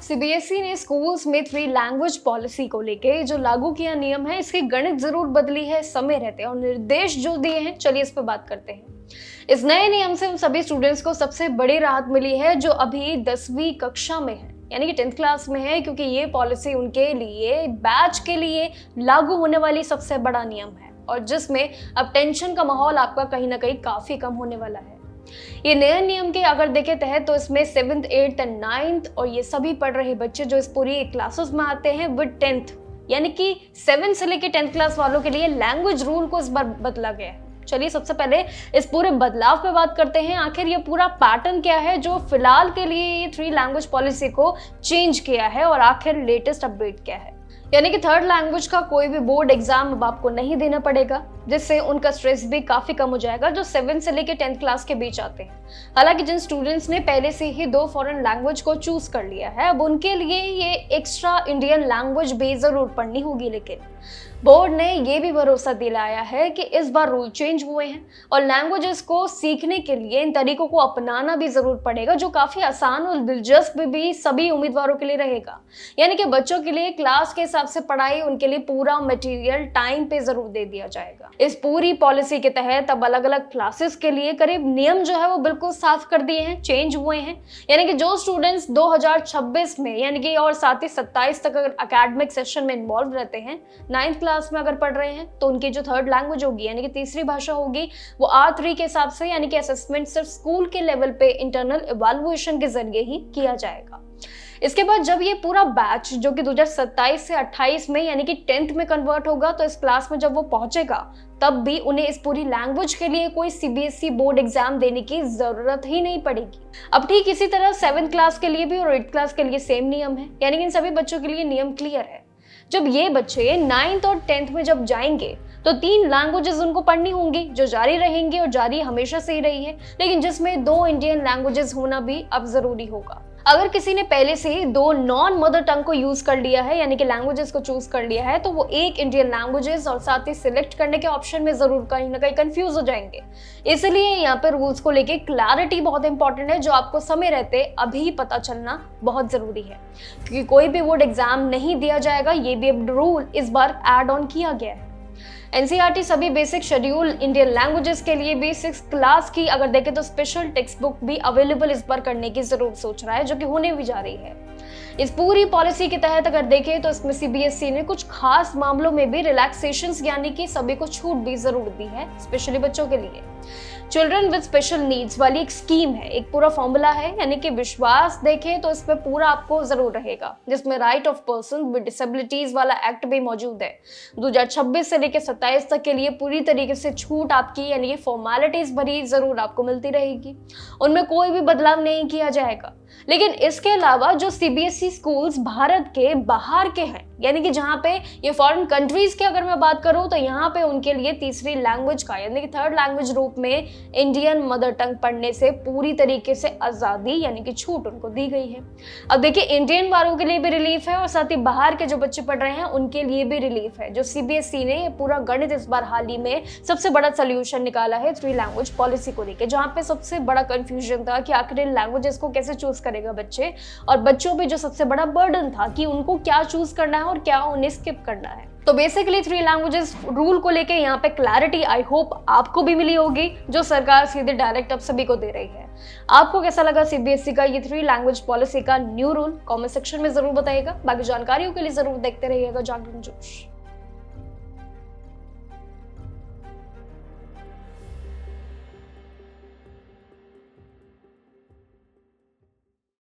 CBSE ने schools में 3 language policy को लेके जो लागू किया नियम है, इसकी गणित जरूर बदली है समय रहते और निर्देश जो दिए हैं, चलिए इस पर बात करते हैं। इस नए नियम से उन सभी स्टूडेंट्स को सबसे बड़ी राहत मिली है जो अभी 10वीं कक्षा में है, यानी कि 10th क्लास में है, क्योंकि ये पॉलिसी उनके लिए बैच के लिए लागू होने वाली सबसे बड़ा नियम है और जिसमें अब टेंशन का माहौल आपका कहीं ना कहीं काफी कम होने वाला है। ये नए नियम के अगर देखें तहत तो इसमें 7th, 8th एंड 9th और ये सभी पढ़ रहे बच्चे जो इस पूरी क्लासेस में आते हैं विद 10th, यानी कि 7 से लेकर 10th क्लास वालों के लिए लैंग्वेज रूल को इस बार बदला गया है। चलिए सबसे पहले इस पूरे बदलाव पे बात करते हैं। आखिर ये पूरा पैटर्न क्या है जो फिलहाल के लिए ये 3 लैंग्वेज पॉलिसी को चेंज किया है और आखिर लेटेस्ट अपडेट क्या है। यानी कि 3rd लैंग्वेज का कोई भी बोर्ड एग्जाम अब आपको नहीं देना पड़ेगा, जिससे उनका स्ट्रेस भी काफी कम हो जाएगा जो 7 से लेकर 10th क्लास के बीच आते हैं। हालांकि जिन स्टूडेंट्स ने पहले से ही 2 फॉरेन लैंग्वेज को चूज कर लिया है, अब उनके लिए ये एक्स्ट्रा इंडियन लैंग्वेज भी जरूर पढ़नी होगी। लेकिन बोर्ड ने ये भी भरोसा दिलाया है कि इस बार रूल चेंज हुए हैं और लैंग्वेजेस को सीखने के लिए इन तरीकों को अपनाना भी जरूर पड़ेगा, जो काफी आसान और दिलचस्प भी सभी उम्मीदवारों के लिए रहेगा। यानी कि बच्चों के लिए क्लास के हिसाब से पढ़ाई, उनके लिए पूरा मटेरियल टाइम पे जरूर दे दिया जाएगा। इस पूरी पॉलिसी के तहत अब अलग अलग क्लासेस के लिए करीब नियम जो है वो बिल्कुल साफ कर दिए हैं, चेंज हुए हैं। यानी कि जो स्टूडेंट्स 2026 में यानी कि और साथ ही 27 तक अगर एकेडमिक सेशन में इन्वॉल्व रहते हैं, 9th क्लास में अगर पढ़ रहे हैं, तो उनकी जो 3rd लैंग्वेज होगी यानी कि तीसरी भाषा होगी वो R3 के हिसाब से, यानी कि असेसमेंट सिर्फ स्कूल के लेवल पे इंटरनल इवैल्यूएशन के जरिए ही किया जाएगा। इसके बाद जब ये पूरा बैच जो कि 2027 से 28 में यानी कि 10th में कन्वर्ट होगा, तो इस क्लास में जब वो पहुंचेगा तब भी उन्हें इस पूरी लैंग्वेज के लिए कोई सीबीएसई बोर्ड एग्जाम देने की जरूरत ही नहीं पड़ेगी। अब ठीक इसी तरह 7th क्लास के लिए भी और 8th क्लास के लिए सेम नियम है, यानी कि इन सभी बच्चों के लिए नियम क्लियर है। जब ये बच्चे 9th और 10th में जब जाएंगे तो 3 लैंग्वेजेस उनको पढ़नी होंगी जो जारी रहेंगी और जारी हमेशा से ही रही है, लेकिन जिसमें 2 इंडियन लैंग्वेजेस होना भी अब जरूरी होगा। अगर किसी ने पहले से ही 2 नॉन मदर टंग को यूज कर लिया है, यानी कि लैंग्वेजेस को चूज कर लिया है, तो वो 1 इंडियन लैंग्वेजेस और साथ ही सिलेक्ट करने के ऑप्शन में जरूर कहीं ना कहीं कंफ्यूज हो जाएंगे। इसलिए यहाँ पे रूल्स को लेके क्लैरिटी बहुत इंपॉर्टेंट है, जो आपको समय रहते अभी पता चलना बहुत जरूरी है, क्योंकि कोई भी बोर्ड एग्जाम नहीं दिया जाएगा, ये भी अब रूल इस बार एड ऑन किया गया है। एनसीईआरटी सभी बेसिक शेड्यूल इंडियन लैंग्वेजेस के लिए भी 6th क्लास की अगर देखें तो स्पेशल टेक्स्ट बुक भी अवेलेबल इस बार करने की जरूर सोच रहा है, जो कि होने भी जा रही है। इस पूरी पॉलिसी के तहत अगर देखें तो इसमें सीबीएसई ने कुछ खास मामलों में भी रिलैक्सेशंस यानी कि सभी को छूट भी जरूर दी है, स्पेशली बच्चों के लिए। चिल्ड्रन विद स्पेशल नीड्स वाली एक स्कीम है, एक पूरा फॉर्मूला है, यानी कि विश्वास देखें तो इसमें पूरा आपको जरूर रहेगा, जिसमें right of person with disabilities वाला एक्ट भी मौजूद है। 2026 से लेकर 27 तक के लिए पूरी तरीके से छूट आपकी यानी कि फॉर्मेलिटीज भरी जरूर आपको मिलती रहेगी, उनमें कोई भी बदलाव नहीं किया जाएगा। लेकिन इसके अलावा जो सीबीएसई स्कूल्स भारत के बाहर के हैं, यानी कि जहाँ पे ये फॉरेन कंट्रीज की अगर मैं बात करूँ, तो यहाँ पे उनके लिए तीसरी लैंग्वेज का यानी कि 3rd लैंग्वेज रूप में इंडियन मदर टंग पढ़ने से पूरी तरीके से आजादी यानी कि छूट उनको दी गई है। अब देखिए, इंडियन वालों के लिए भी रिलीफ है और साथ ही बाहर के जो बच्चे पढ़ रहे हैं उनके लिए भी रिलीफ है। जो सीबीएसई ने ये पूरा गणित इस बार हाल ही में सबसे बड़ा सोल्यूशन निकाला है 3 लैंग्वेज पॉलिसी को लेकर, जहाँ पे सबसे बड़ा कंफ्यूजन था कि आखिर इन लैंग्वेजेस को कैसे चूज करेगा बच्चे, और बच्चों पे जो सबसे बड़ा बर्डन था कि उनको क्या चूज करना है और क्या उन्हें स्किप करना है। तो बेसिकली 3 लैंग्वेजेस रूल को लेके यहाँ पे क्लैरिटी आई होप आपको भी मिली होगी, जो सरकार सीधे डायरेक्ट अब सभी को दे रही है। आपको कैसा लगा सीबीएसई का ये 3 लैंग्वेज पॉलिसी का न्यू रूल? कमेंट सेक्शन में जरूर बताइएगा। बाकी जानकारियों के लिए जरूर देखते रहिएगा जागरण जोश।